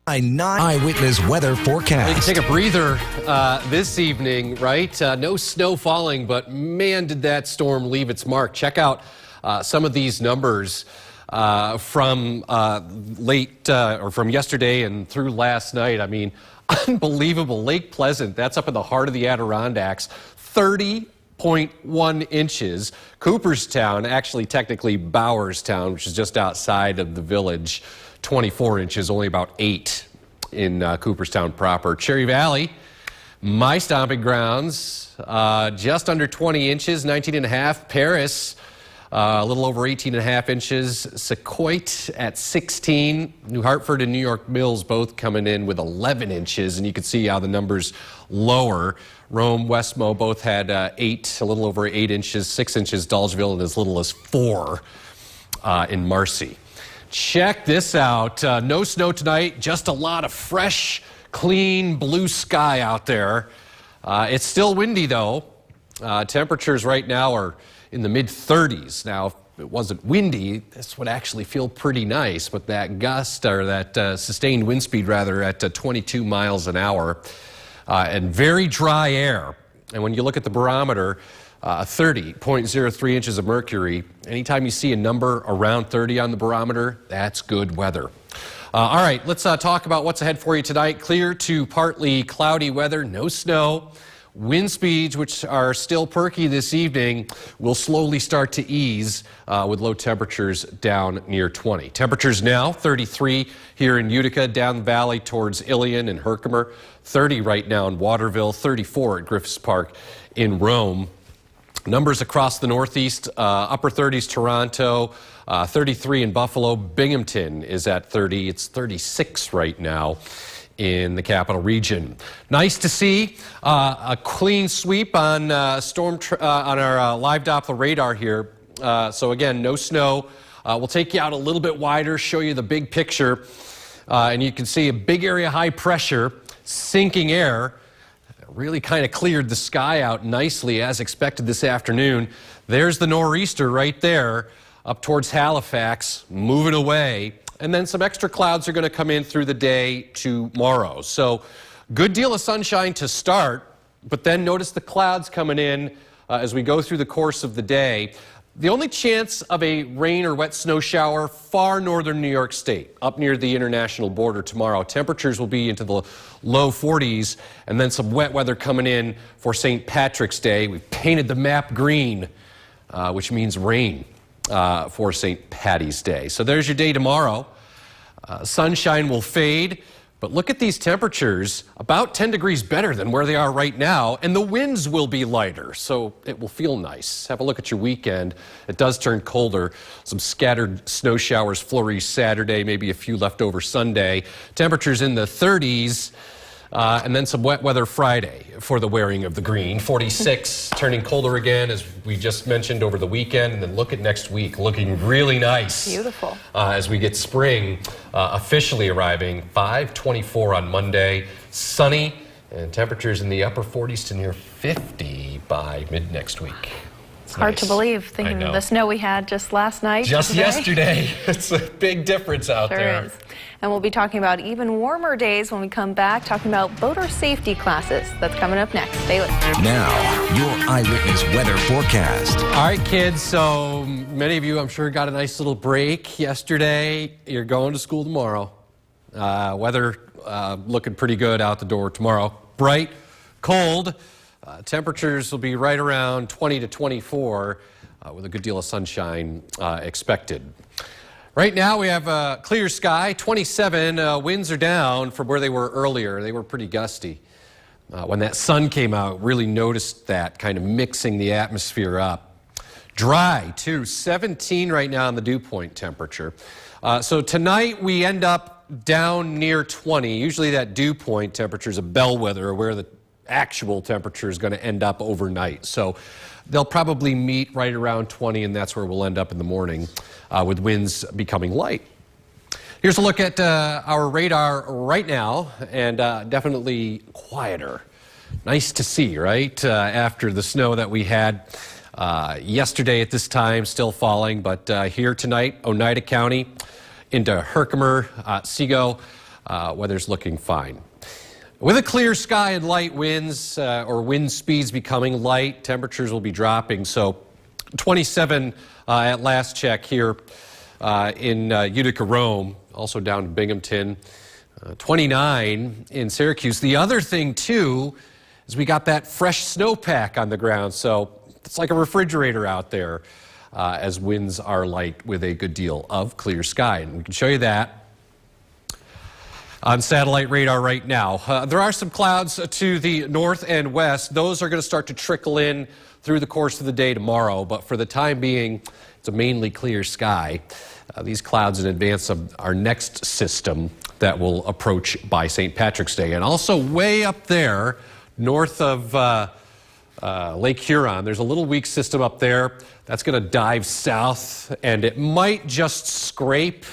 Eyewitness weather forecast. You can take a breather this evening, right? No snow falling, but man, did that storm leave its mark. Check out some of these numbers from from yesterday and through last night. I mean, unbelievable. Lake Pleasant, that's up in the heart of the Adirondacks, 30.1 inches. Cooperstown, actually technically Bowerstown, which is just outside of the village, 24 inches, only about 8 in Cooperstown proper. Cherry Valley, my stomping grounds, just under 20 inches, 19.5. Paris, a little over 18.5 inches. Secoit at 16. New Hartford and New York Mills both coming in with 11 inches, and you can see how the numbers lower. Rome, Westmo both had 8, a little over 8 inches, 6 inches. Dolgeville and as little as 4 in Marcy. Check this out. No snow tonight, just a lot of fresh, clean blue sky out there. It's still windy though. Temperatures right now are in the mid-30s. Now, if it wasn't windy, this would actually feel pretty nice, but that gust, or that sustained wind speed rather, at 22 miles an hour, and very dry air. And when you look at the barometer, 30.03 inches of mercury. Anytime you see a number around 30 on the barometer, that's good weather. All right, let's talk about what's ahead for you tonight. Clear to partly cloudy weather, no snow. Wind speeds, which are still perky this evening, will slowly start to ease with low temperatures down near 20. Temperatures now 33 here in Utica, down the valley towards Ilion and Herkimer. 30 right now in Waterville, 34 at Griffiths Park in Rome. Numbers across the Northeast, upper 30s Toronto, 33 in Buffalo. Binghamton is at 30. It's 36 right now in the capital region. Nice to see a clean sweep on on our live Doppler radar here. So again, no snow. We'll take you out a little bit wider, show you the big picture, and you can see a big area high pressure, sinking air. Really kind of cleared the sky out nicely as expected this afternoon. There's the nor'easter right there up towards Halifax, moving away. And then some extra clouds are going to come in through the day tomorrow. So good deal of sunshine to start, but then notice the clouds coming in as we go through the course of the day. The only chance of a rain or wet snow shower, far northern New York State, up near the international border tomorrow. Temperatures will be into the low 40s, and then some wet weather coming in for St. Patrick's Day. We've painted the map green, which means rain for St. Patty's Day. So there's your day tomorrow. Sunshine will fade. But look at these temperatures, about 10 degrees better than where they are right now, and the winds will be lighter, so it will feel nice. Have a look at your weekend. It does turn colder. Some scattered snow showers, flurries Saturday, maybe a few left over Sunday. Temperatures in the 30s, and then some wet weather Friday for the wearing of the green. 46, turning colder again, as we just mentioned, over the weekend. And then look at next week, looking really nice. Beautiful. As we get spring officially arriving. 5:24 on Monday, sunny, and temperatures in the upper 40s to near 50 by mid next week. It's hard to believe, thinking of the snow we had just last night. Just yesterday. It's a big difference out there. Is. And we'll be talking about even warmer days when we come back, talking about boater safety classes. That's coming up next. Stay with us. Now, your Eyewitness weather forecast. All right, kids, so many of you, I'm sure, got a nice little break yesterday. You're going to school tomorrow. Weather looking pretty good out the door tomorrow. Bright, cold. Temperatures will be right around 20 to 24 with a good deal of sunshine expected. Right now we have a clear sky, 27. Winds are down from where they were earlier. They were pretty gusty. When that sun came out, really noticed that, kind of mixing the atmosphere up. Dry, too, 17 right now on the dew point temperature. So tonight we end up down near 20. Usually that dew point temperature is a bellwether where the actual temperature is going to end up overnight. So they'll probably meet right around 20, and that's where we'll end up in the morning with winds becoming light. Here's a look at our radar right now, and definitely quieter. Nice to see, right? After the snow that we had yesterday at this time, still falling, but here tonight, Oneida County into Herkimer, Seago, weather's looking fine. With a clear sky and light winds, or wind speeds becoming light, temperatures will be dropping. So 27 at last check here in Utica, Rome, also down to Binghamton, 29 in Syracuse. The other thing, too, is we got that fresh snowpack on the ground, so it's like a refrigerator out there as winds are light with a good deal of clear sky. And we can show you that on satellite radar right now. There are some clouds to the north and west. Those are going to start to trickle in through the course of the day tomorrow, but for the time being, it's a mainly clear sky. These clouds in advance of our next system that will approach by St. Patrick's Day. And also way up there, north of Lake Huron, there's a little weak system up there that's going to dive south, and it might just scrape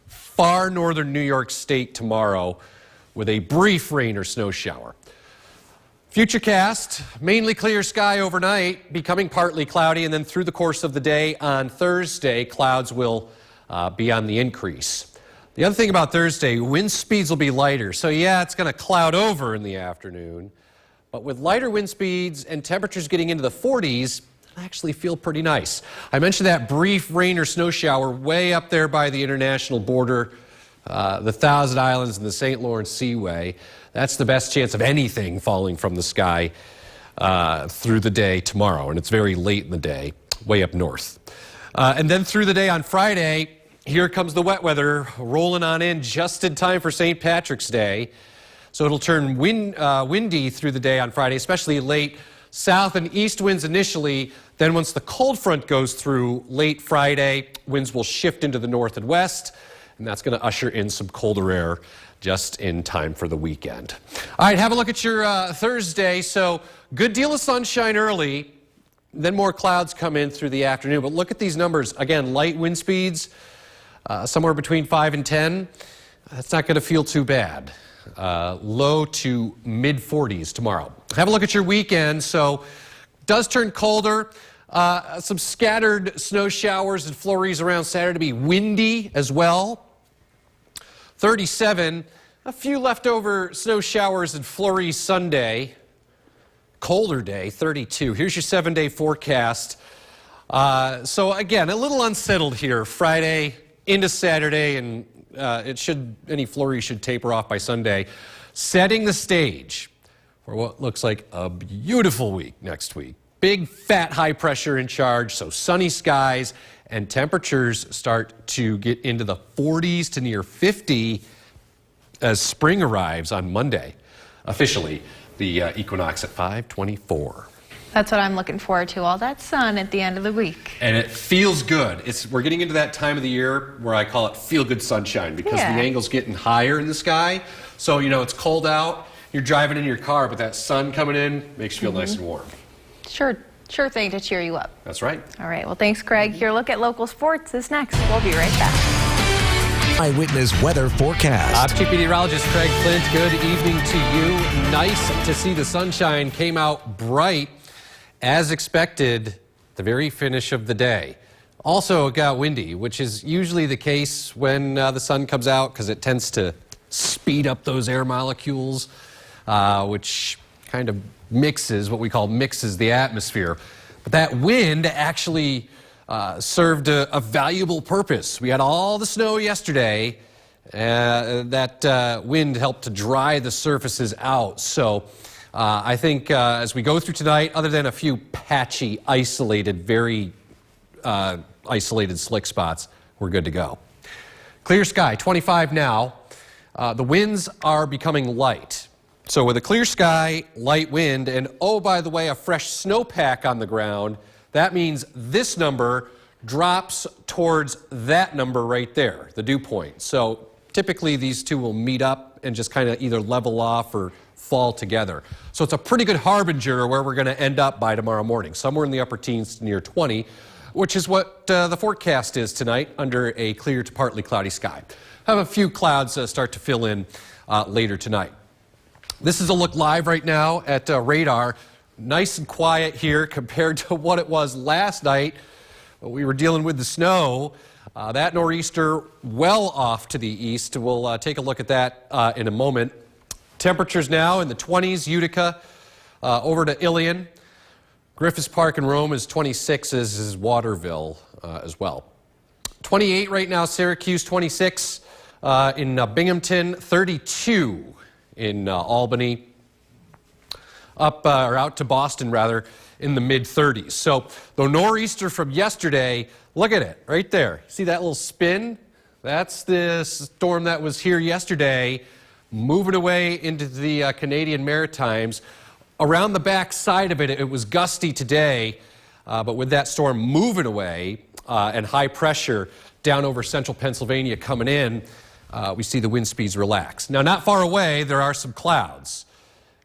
far northern New York State tomorrow with a brief rain or snow shower. Futurecast, mainly clear sky overnight, becoming partly cloudy, and then through the course of the day on Thursday, clouds will be on the increase. The other thing about Thursday, wind speeds will be lighter. So yeah, it's going to cloud over in the afternoon, but with lighter wind speeds and temperatures getting into the 40s, it'll actually feel pretty nice. I mentioned that brief rain or snow shower way up there by the international border, the Thousand Islands and the St. Lawrence Seaway. That's the best chance of anything falling from the sky through the day tomorrow, and it's very late in the day, way up north. And then through the day on Friday, here comes the wet weather rolling on in just in time for St. Patrick's Day. So it'll turn windy through the day on Friday, especially late south and east winds initially. Then once the cold front goes through late Friday, winds will shift into the north and west, and that's going to usher in some colder air just in time for the weekend. All right, have a look at your Thursday. So good deal of sunshine early, then more clouds come in through the afternoon. But look at these numbers. Again, light wind speeds, somewhere between 5 and 10. That's not going to feel too bad. Low to mid 40s tomorrow. Have a look at your weekend. So does turn colder. Some scattered snow showers and flurries around Saturday. Be windy as well. 37. A few leftover snow showers and flurries Sunday. Colder day, 32. Here's your 7-day forecast. So again, a little unsettled here. Friday into Saturday, and any flurry should taper off by Sunday. Setting the stage for what looks like a beautiful week next week. Big, fat, high pressure in charge, so sunny skies, and temperatures start to get into the 40s to near 50 as spring arrives on Monday. Officially, the equinox at 5:24. That's what I'm looking forward to, all that sun at the end of the week. And it feels good. We're getting into that time of the year where I call it feel-good sunshine, because the angle's getting higher in the sky. So, you know, it's cold out, you're driving in your car, but that sun coming in makes you feel nice and warm. Sure thing to cheer you up. That's right. All right, well, thanks, Craig. Your look at local sports is next. We'll be right back. Eyewitness Weather Forecast. Chief Meteorologist Craig Flint, good evening to you. Nice to see the sunshine came out bright as expected the very finish of the day. Also, it got windy, which is usually the case when the sun comes out, because it tends to speed up those air molecules, which kind of mixes the atmosphere. But that wind actually served a valuable purpose. We had all the snow yesterday. That wind helped to dry the surfaces out. So I think as we go through tonight, other than a few patchy, very isolated slick spots, we're good to go. Clear sky, 25 now. The winds are becoming light. So with a clear sky, light wind, and oh, by the way, a fresh snowpack on the ground, that means this number drops towards that number right there, the dew point. So typically these two will meet up and just kind of either level off or fall together. So it's a pretty good harbinger where we're going to end up by tomorrow morning, somewhere in the upper teens near 20, which is what the forecast is tonight under a clear to partly cloudy sky. Have a few clouds start to fill in later tonight. This is a look live right now at radar. Nice and quiet here compared to what it was last night. We were dealing with the snow. That nor'easter well off to the east. We'll take a look at that in a moment. Temperatures now in the 20s, Utica over to Ilion. Griffiths Park in Rome is 26, as is Waterville as well. 28 right now, Syracuse, 26 in Binghamton, 32 in Albany, up or out to Boston rather, in the mid-30s. So the nor'easter from yesterday, look at it right there. See that little spin? That's the storm that was here yesterday, moving away into the Canadian Maritimes. Around the back side of it, it was gusty today, but with that storm moving away and high pressure down over central Pennsylvania coming in, we see the wind speeds relax. Now, not far away, there are some clouds.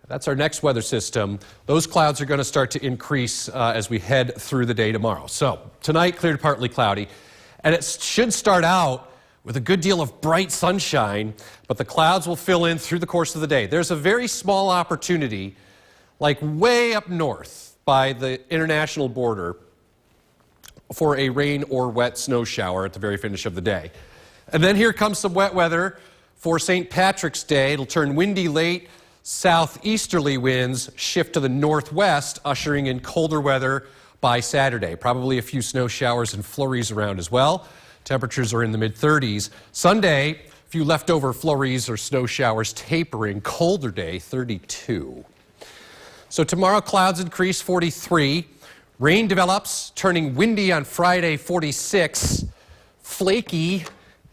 That's our next weather system. Those clouds are going to start to increase as we head through the day tomorrow. So tonight, clear to partly cloudy, and it should start out with a good deal of bright sunshine, but the clouds will fill in through the course of the day. There's a very small opportunity, like way up north by the international border, for a rain or wet snow shower at the very finish of the day. And then here comes some wet weather for St. Patrick's Day. It'll turn windy late. Southeasterly winds shift to the northwest, ushering in colder weather by Saturday. Probably a few snow showers and flurries around as well. Temperatures are in the mid-30s. Sunday, a few leftover flurries or snow showers tapering. Colder day, 32. So tomorrow, clouds increase, 43. Rain develops, turning windy on Friday, 46. Flaky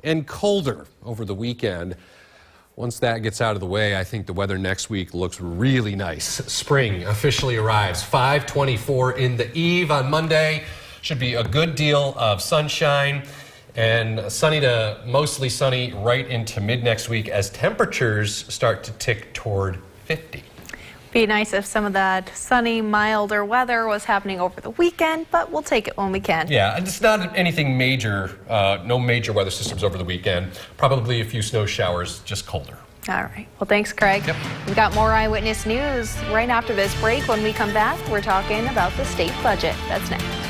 and colder over the weekend. Once that gets out of the way, I think the weather next week looks really nice. Spring officially arrives. 5:24 in the eve on Monday. Should be a good deal of sunshine and sunny to mostly sunny right into mid next week as temperatures start to tick toward 50. Be nice if some of that sunny, milder weather was happening over the weekend, but we'll take it when we can. Yeah, it's not anything major, no major weather systems over the weekend. Probably a few snow showers, just colder. All right. Well, thanks, Craig. Yep. We've got more Eyewitness News right after this break. When we come back, we're talking about the state budget. That's next.